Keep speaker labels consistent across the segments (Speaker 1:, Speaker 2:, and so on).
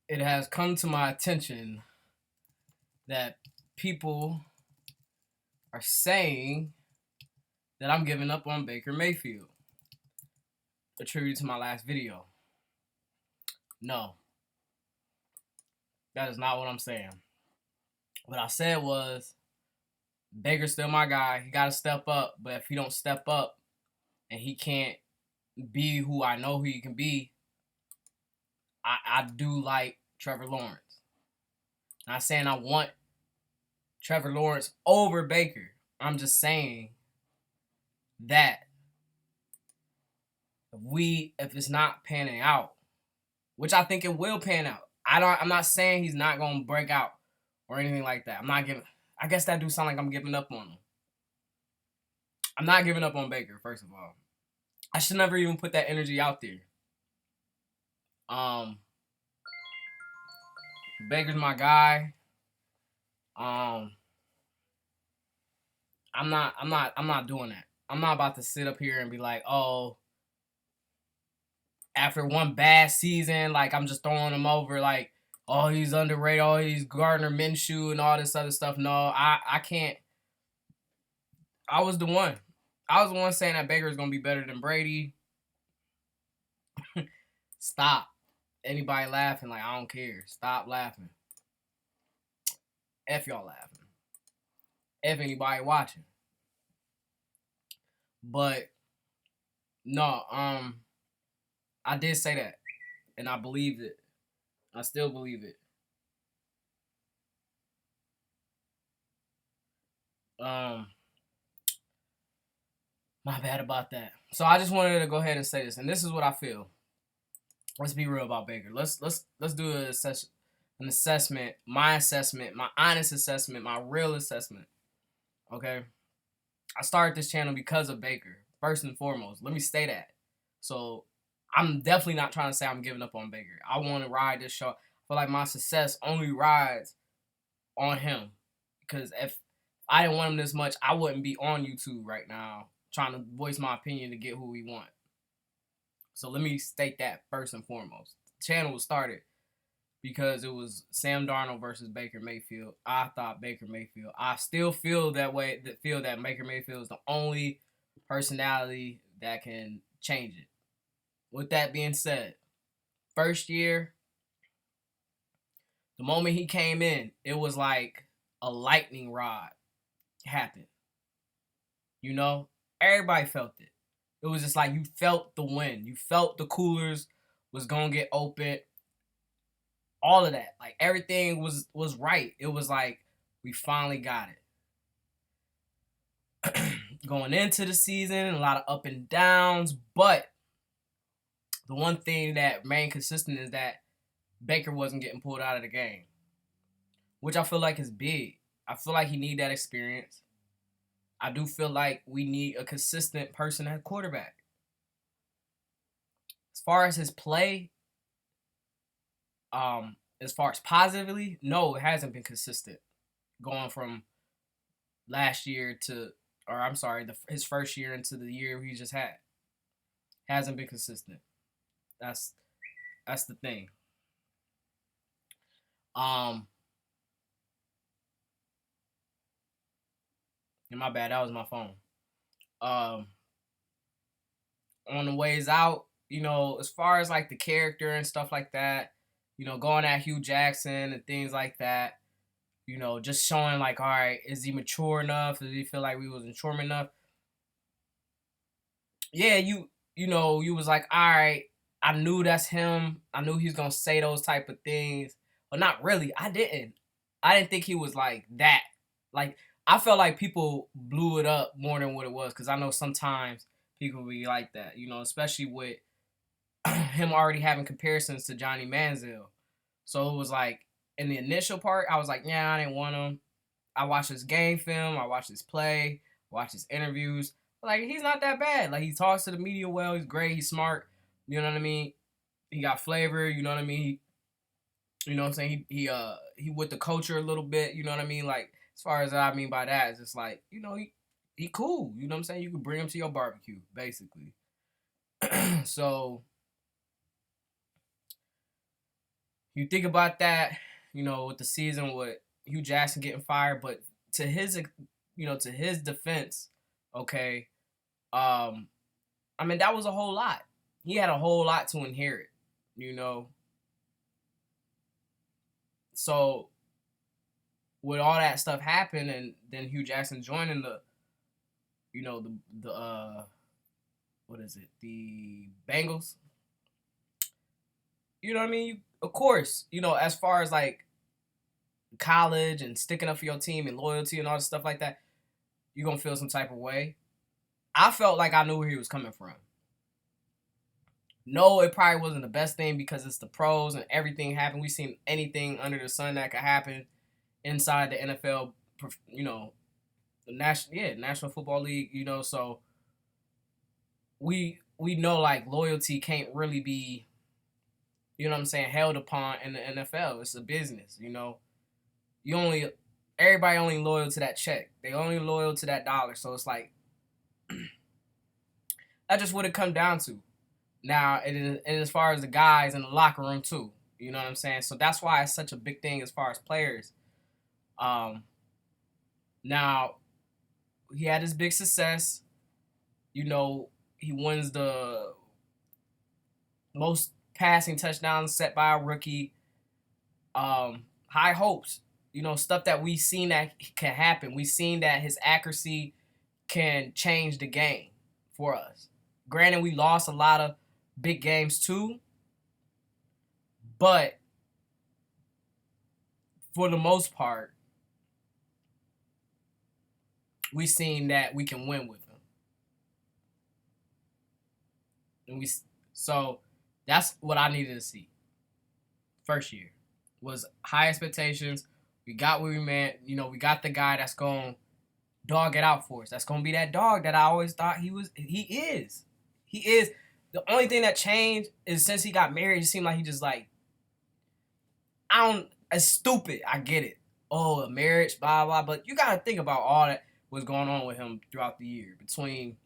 Speaker 1: it has come to my attention that people are saying that I'm giving up on Baker Mayfield, attributed to my last video. No, that is not what I'm saying. What I said was Baker's still my guy. He got to step up, but if he don't step up and he can't be who I know who he can be, I do like Trevor Lawrence. Not saying I want Trevor Lawrence over Baker. I'm just saying that if it's not panning out, which I think it will pan out. I'm not saying he's not gonna break out or anything like that. I'm not giving. I guess that do sound like I'm giving up on him. I'm not giving up on Baker. First of all, I should never even put that energy out there. Um, Baker's my guy. Um, I'm not doing that. I'm not about to sit up here and be like, oh, after one bad season, like I'm just throwing him over, like, oh, he's underrated, oh, he's Gardner Minshew and all this other stuff. No, I can't. I was the one. I was the one saying that Baker is gonna be better than Brady. Stop. Anybody laughing, like, I don't care. Stop laughing. F y'all laughing. F anybody watching. But no, I did say that, and I believed it. I still believe it. Um, my bad about that. So I just wanted to go ahead and say this, and this is what I feel. Let's be real about Baker. Let's do an assessment, my honest assessment, my real assessment. Okay, I started this channel because of Baker, first and foremost. Let me say that. So I'm definitely not trying to say I'm giving up on Baker. I want to ride this show. I feel like my success only rides on him, because if I didn't want him this much, I wouldn't be on YouTube right now trying to voice my opinion to get who we want. So let me state that first and foremost. The channel was started because it was Sam Darnold versus Baker Mayfield. I thought Baker Mayfield. I still feel that way. That feel that Baker Mayfield is the only personality that can change it. With that being said, first year, the moment he came in, it was like a lightning rod happened. You know, everybody felt it. It was just like you felt the wind. You felt the coolers was gonna get open. All of that, like everything was right. It was like we finally got it. Going into the season, a lot of up and downs, but the one thing that remained consistent is that Baker wasn't getting pulled out of the game, which I feel like is big. I feel like he need that experience. I do feel like we need a consistent person at quarterback. As far as his play, as far as positively, no, it hasn't been consistent. Going from last year to, or I'm sorry, his first year into the year he just had, hasn't been consistent. That's the thing. And my bad, that was my phone. Um, on the ways out, as far as like the character and stuff like that, going at Hugh Jackson and things like that, just showing like, all right, is he mature enough? Does he feel like we wasn't mature enough? Yeah, you was like, all right, I knew that's him. I knew he was gonna say those type of things, but not really. I didn't. I didn't think he was like that. Like, I felt like people blew it up more than what it was, because I know sometimes people be like that, especially with him already having comparisons to Johnny Manziel. So it was like, in the initial part, I was like, yeah, I didn't want him. I watched his game film, I watched his play, watched his interviews. Like, he's not that bad. Like, he talks to the media well, he's great, he's smart. You know what I mean? He got flavor, you know what I mean? You know what I'm saying? He with the culture a little bit, you know what I mean? Like, as far as I mean by that, it's just like, he cool. You know what I'm saying? You can bring him to your barbecue, basically. So You think about that, with the season with Hugh Jackson getting fired, but to his, to his defense, okay, I mean that was a whole lot. He had a whole lot to inherit, you know. So with all that stuff happened, and then Hugh Jackson joining the what is it, the Bengals. You know what I mean? Of course, as far as like college and sticking up for your team and loyalty and all this stuff like that, you're gonna feel some type of way. I felt like I knew where he was coming from. No, it probably wasn't the best thing because it's the pros and everything happened. We've seen anything under the sun that could happen inside the NFL, the National Football League, so we know like loyalty can't really be, held upon in the NFL. It's a business, everybody only loyal to that check. They only loyal to that dollar. So it's like that's just what it come down to. Now, and as far as the guys in the locker room too, you know what I'm saying? So that's why it's such a big thing as far as players. Now, he had his big success. He wins the most passing touchdowns set by a rookie. High hopes, stuff that we've seen that can happen. We've seen that his accuracy can change the game for us. Granted, we lost a lot of big games too, but for the most part, we've seen that we can win with him. So that's what I needed to see. First year was high expectations. We got what we meant. We got the guy that's going to dog it out for us. That's going to be that dog that I always thought he was. He is. He is. The only thing that changed is since he got married, it seemed like he just like, it's stupid. I get it. Oh, a marriage, blah, blah. But you got to think about all that was going on with him throughout the year. Between,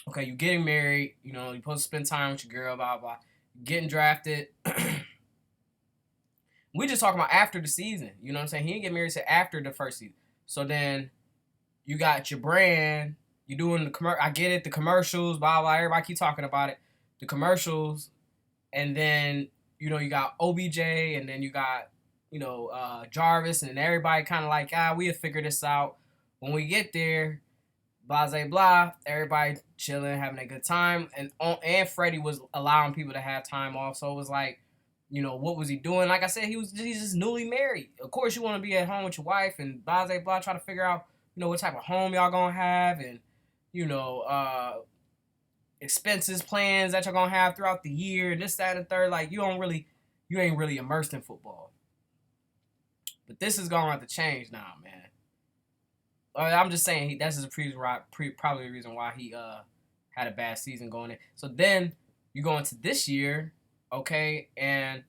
Speaker 1: okay, you getting married, you're supposed to spend time with your girl, blah, blah. Getting drafted. We just talking about after the season. You know what I'm saying? He didn't get married until after the first season. So then you got your brand. You're doing the commercial. I get it. The commercials, blah, blah. Everybody keep talking about it. The commercials. And then, you got OBJ. And then you got, Jarvis. And everybody kind of like, we'll figure this out. When we get there, blah, blah, blah. Everybody chilling, having a good time. And Freddie was allowing people to have time off. So it was like, what was he doing? Like I said, he's just newly married. Of course, you want to be at home with your wife and blah, blah, blah, try to figure out, what type of home y'all going to have and, expenses, plans that y'all going to have throughout the year, this, that, and the third. Like, you ain't really immersed in football. But this is going to have to change now, man. I'm just saying, that's probably the reason why he had a bad season going in. So then you go into this year, okay, and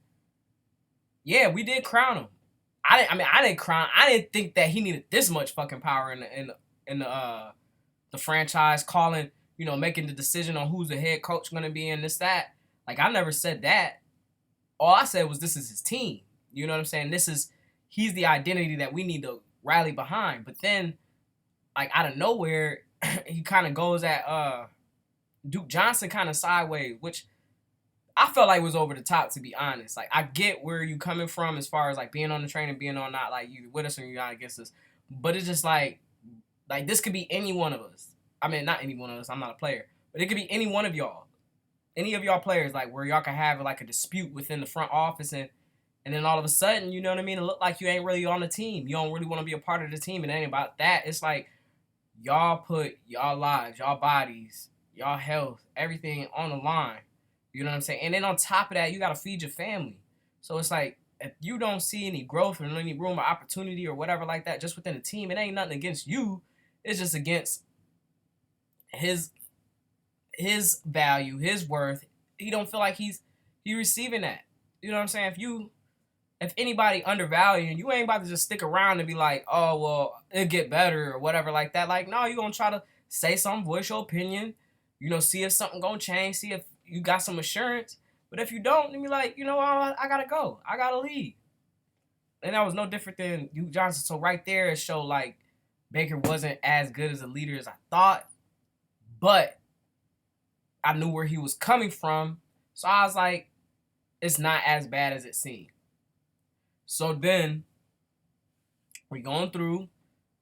Speaker 1: yeah, we did crown him. I didn't think that he needed this much fucking power in the franchise, calling, making the decision on who's the head coach going to be and this, that. Like, I never said that. All I said was this is his team. You know what I'm saying? He's the identity that we need to rally behind. But then, like, out of nowhere, he kind of goes at Duke Johnson kind of sideways, which I felt like was over the top, to be honest. Like, I get where you coming from as far as, like, being on the train and being on not, like, you with us or you're not against us. But it's just like this could be any one of us. I mean, not any one of us. I'm not a player. But it could be any one of y'all. Any of y'all players, like, where y'all can have, like, a dispute within the front office and then all of a sudden, you know what I mean? It look like you ain't really on the team. You don't really want to be a part of the team. It ain't about that. It's like y'all put y'all lives, y'all bodies, y'all health, everything on the line. You know what I'm saying? And then on top of that, you got to feed your family. So it's like, if you don't see any growth or any room or opportunity or whatever like that just within the team, it ain't nothing against you. It's just against his value, his worth. He don't feel like he's receiving that. You know what I'm saying? If anybody undervaluing, you ain't about to just stick around and be like, oh, well, it'll get better or whatever like that. Like, no, you're going to try to say something, voice your opinion, see if something going to change, see if you got some assurance. But if you don't, then be like, you know, I gotta go. I gotta leave. And that was no different than Duke Johnson. So right there, it showed like Baker wasn't as good as a leader as I thought, but I knew where he was coming from. So I was like, it's not as bad as it seemed. So then we going through,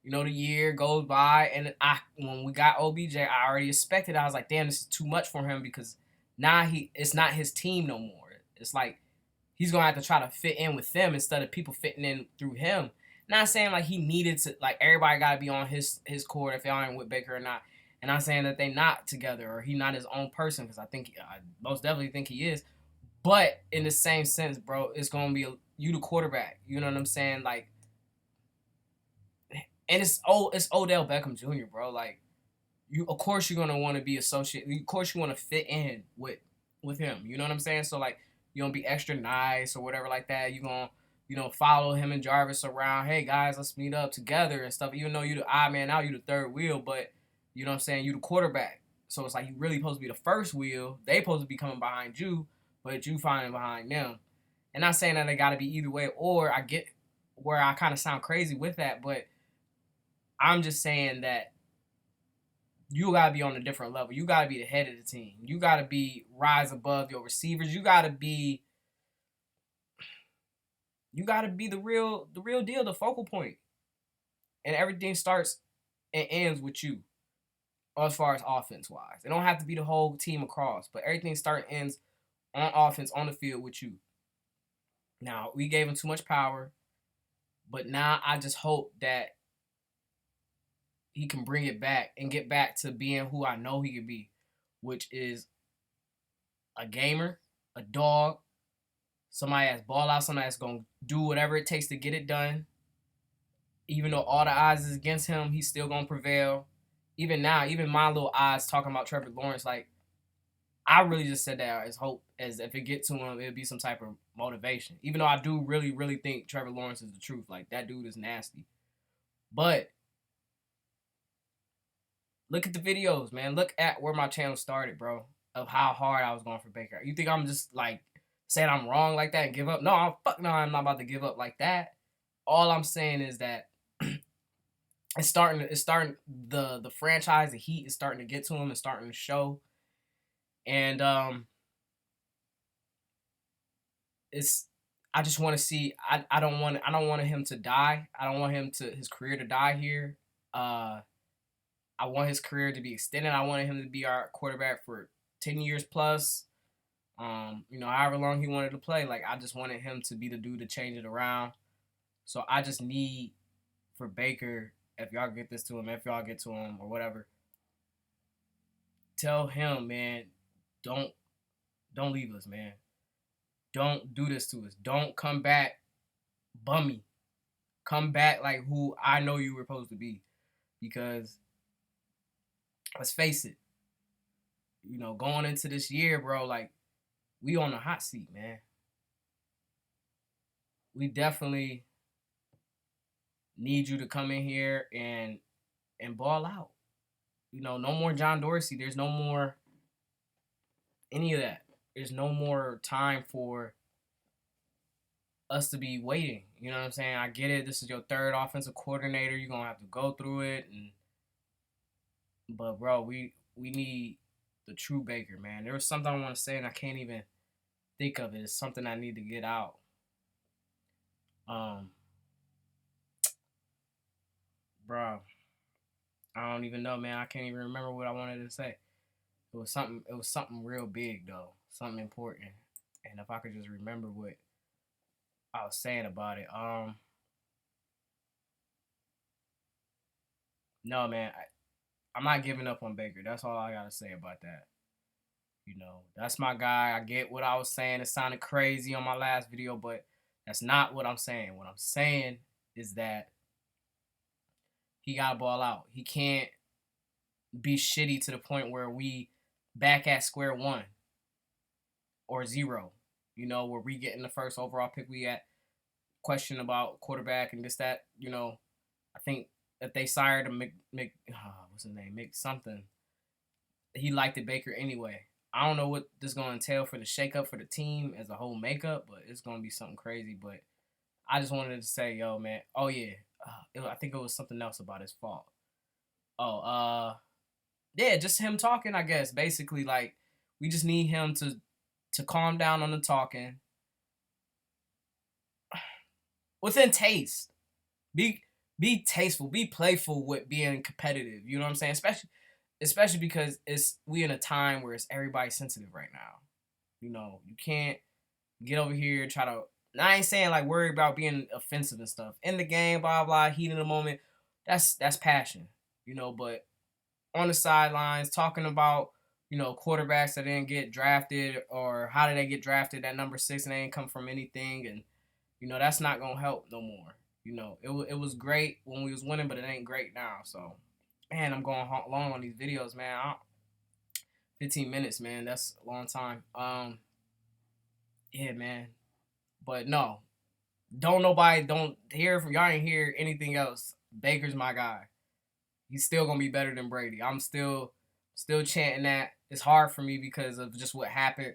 Speaker 1: you know, the year goes by, and when we got OBJ, I already expected. I was like, damn, this is too much for him because now it's not his team no more. It's like he's gonna have to try to fit in with them instead of people fitting in through him. Not saying like he needed to, like everybody got to be on his court if they aren't with Baker or not. And I'm saying that they not together or he not his own person because I most definitely think he is. But in the same sense, bro, it's gonna be you the quarterback. You know what I'm saying? Like, and it's Odell Beckham Jr., bro. Like, you of course you're gonna want to be associated. Of course you want to fit in with him. You know what I'm saying? So like you're gonna be extra nice or whatever like that. You're gonna, you know, follow him and Jarvis around. Hey guys, let's meet up together and stuff. Even though you the odd man out, you the third wheel, but you know what I'm saying, you the quarterback. So it's like you really supposed to be the first wheel. They supposed to be coming behind you, but you finding behind them. And not saying that it gotta be either way, or I get where I kind of sound crazy with that, but I'm just saying that you gotta be on a different level. You gotta be the head of the team. You gotta be rise above your receivers. You gotta be the real deal, the focal point. And everything starts and ends with you as far as offense wise. It don't have to be the whole team across, but everything starts and ends on offense on the field with you. Now, we gave him too much power, but now I just hope that he can bring it back and get back to being who I know he can be, which is a gamer, a dog, somebody that's ball out, somebody that's going to do whatever it takes to get it done. Even though all the odds is against him, he's still going to prevail. Even now, even my little odds talking about Trevor Lawrence, like, I really just said that as hope, as if it get to him, it'd be some type of motivation. Even though I do really, really think Trevor Lawrence is the truth. Like, that dude is nasty. But look at the videos, man. Look at where my channel started, bro, of how hard I was going for Baker. You think I'm just, like, saying I'm wrong like that and give up? No, I'm not about to give up like that. All I'm saying is that it's starting the franchise, the heat is starting to get to him. It's starting to show. And it's I just want to see. I don't want him to die. I don't want his career to die here. I want his career to be extended. I wanted him to be our quarterback for 10 years plus. You know, however long he wanted to play. Like, I just wanted him to be the dude to change it around. So I just need for Baker, if y'all get this to him, if y'all get to him or whatever, tell him, man, don't leave us, man. Don't do this to us. Don't come back bummy. Come back like who I know you were supposed to be. Because let's face it, you know, going into this year, bro, like, we on the hot seat, man. We definitely need you to come in here and ball out. You know, no more John Dorsey. There's no more any of that. There's no more time for us to be waiting. You know what I'm saying? I get it. This is your third offensive coordinator. You're gonna have to go through it, but bro, we need the true Baker, man. There was something I want to say and I can't even think of it. It's something I need to get out. Bro, I don't even know, man. I can't even remember what I wanted to say. It was something real big though, something important. And if I could just remember what I was saying about it, no, man, I'm not giving up on Baker. That's all I gotta say about that. You know, that's my guy. I get what I was saying. It sounded crazy on my last video, but that's not what I'm saying. What I'm saying is that he got to ball out. He can't be shitty to the point where we back at square one or zero. You know, where we getting the first overall pick, we at question about quarterback and this, that. You know, I think if they sired a what's his name? Mick something. He liked it Baker anyway. I don't know what this is gonna entail for the shakeup for the team as a whole makeup, but it's gonna be something crazy. But I just wanted to say, yo, man. Oh yeah, I think it was something else about his fault. Oh, yeah, just him talking. I guess basically like we just need him to calm down on the talking within taste. Be be tasteful, be playful with being competitive. You know what I'm saying? Especially because it's we in a time where it's everybody sensitive right now. You know, you can't get over here and try to. Now, I ain't saying like worry about being offensive and stuff in the game, blah blah, heat in the moment. That's passion, you know. But on the sidelines, talking about quarterbacks that didn't get drafted or how did they get drafted at number 6 and they didn't come from anything, and that's not gonna help no more. It was great when we was winning, but it ain't great now. So, man, I'm going long on these videos, man. 15 minutes, man. That's a long time. Yeah, man. But no, don't hear from y'all. Ain't hear anything else. Baker's my guy. He's still gonna be better than Brady. I'm still chanting that. It's hard for me because of just what happened.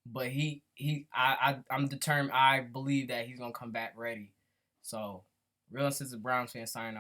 Speaker 1: But I'm determined. I believe that he's gonna come back ready. So, real sense of Browns fan signing out.